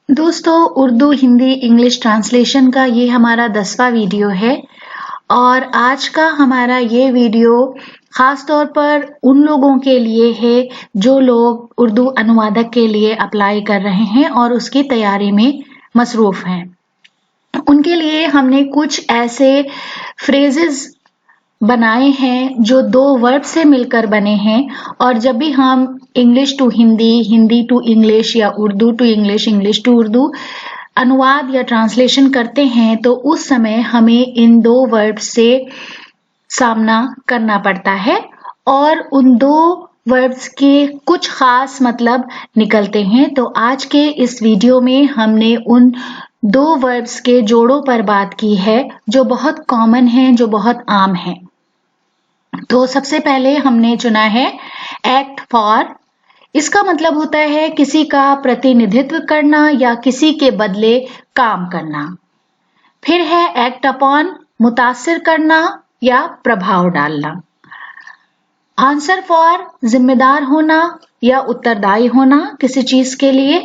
दोस्तों, Urdu Hindi English translation का ये हमारा 10वां वीडियो है और आज का हमारा ये वीडियो खास तौर पर उन लोगों के लिए है जो लोग उर्दू अनुवादक के लिए अप्लाई कर रहे हैं और उसकी तैयारी में मसरूफ हैं। उनके लिए हमने कुछ ऐसे फ्रेजेस बनाए हैं जो दो वर्ड से मिलकर बने हैं और जब भी हम English to Hindi, Hindi to English या Urdu to English, English to Urdu अनुवाद या ट्रांसलेशन करते हैं तो उस समय हमें इन दो वर्ड से सामना करना पड़ता है और उन दो वर्ड्स के कुछ खास मतलब निकलते हैं। तो आज के इस वीडियो में हमने उन दो वर्ड्स के जोड़ों पर बात की है जो बहुत कॉमन हैं, जो बहुत आम हैं। तो सबसे पहले हमने चुना है एक्ट फॉर। इसका मतलब होता है किसी का प्रतिनिधित्व करना या किसी के बदले काम करना। फिर है एक्ट अपॉन, मुतासिर करना या प्रभाव डालना। आंसर फॉर, जिम्मेदार होना या उत्तरदायी होना किसी चीज के लिए।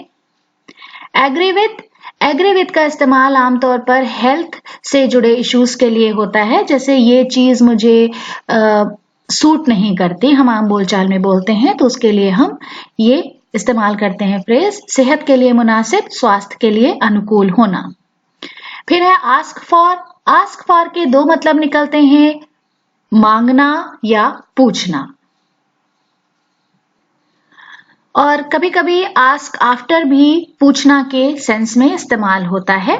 एग्री विथ का इस्तेमाल आमतौर पर हेल्थ से जुड़े इश्यूज के लिए होता है, जैसे ये चीज मुझे सूट नहीं करती, हम आम बोलचाल में बोलते हैं तो उसके लिए हम ये इस्तेमाल करते हैं फ्रेज। सेहत के लिए मुनासिब, स्वास्थ्य के लिए अनुकूल होना। फिर है आस्क फॉर के दो मतलब निकलते हैं, मांगना या पूछना। और कभी कभी आस्क आफ्टर भी पूछना के सेंस में इस्तेमाल होता है।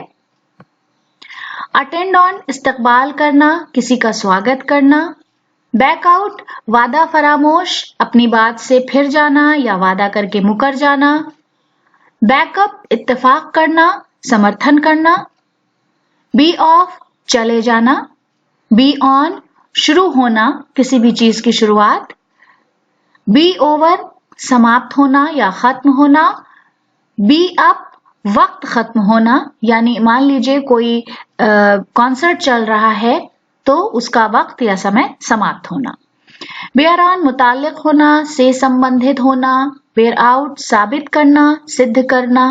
अटेंड ऑन, इस्तकबाल करना, किसी का स्वागत करना। बैक आउट, वादा फरामोश, अपनी बात से फिर जाना या वादा करके मुकर जाना। बैकअप, इत्तेफाक करना, समर्थन करना। बी ऑफ, चले जाना। बी ऑन, शुरू होना, किसी भी चीज की शुरुआत। बी ओवर, समाप्त होना या खत्म होना। बी अप, वक्त खत्म होना, यानी मान लीजिए कोई कॉन्सर्ट चल रहा है तो उसका वक्त या समय समाप्त होना। बेयर ऑन, मुताल्लिक होना, से संबंधित होना। बेयर आउट, साबित करना, सिद्ध करना।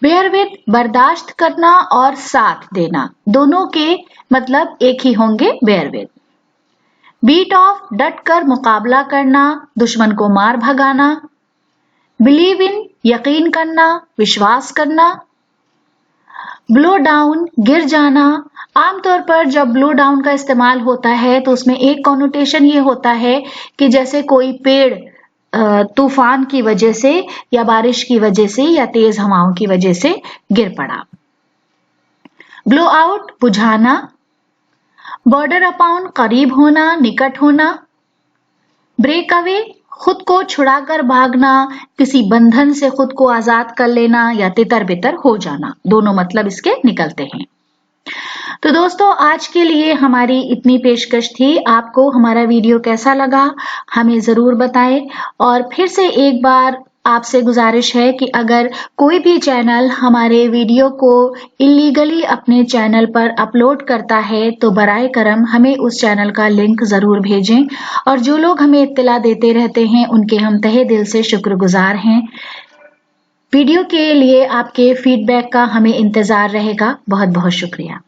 बेयर विद, बर्दाश्त करना और साथ देना, दोनों के मतलब एक ही होंगे बेयर विद। बीट ऑफ, डट कर मुकाबला करना, दुश्मन को मार भगाना। बिलीव इन, यकीन करना, विश्वास करना। ब्लो डाउन, गिर जाना। आमतौर पर जब ब्लो डाउन का इस्तेमाल होता है तो उसमें एक कॉनोटेशन ये होता है कि जैसे कोई पेड़ तूफान की वजह से या बारिश की वजह से या तेज हवाओं की वजह से गिर पड़ा। ब्लो आउट, बुझाना। बॉर्डर अपॉन, करीब होना, निकट होना। ब्रेक अवे, खुद को छुड़ाकर भागना, किसी बंधन से खुद को आजाद कर लेना या तितर बितर हो जाना, दोनों मतलब इसके निकलते हैं। तो दोस्तों, आज के लिए हमारी इतनी पेशकश थी। आपको हमारा वीडियो कैसा लगा हमें जरूर बताएं और फिर से एक बार आपसे गुजारिश है कि अगर कोई भी चैनल हमारे वीडियो को इलीगली अपने चैनल पर अपलोड करता है तो बराए करम हमें उस चैनल का लिंक जरूर भेजें और जो लोग हमें इत्तला देते रहते हैं उनके हम तहे दिल से शुक्रगुजार हैं। वीडियो के लिए आपके फीडबैक का हमें इंतजार रहेगा। बहुत बहुत शुक्रिया।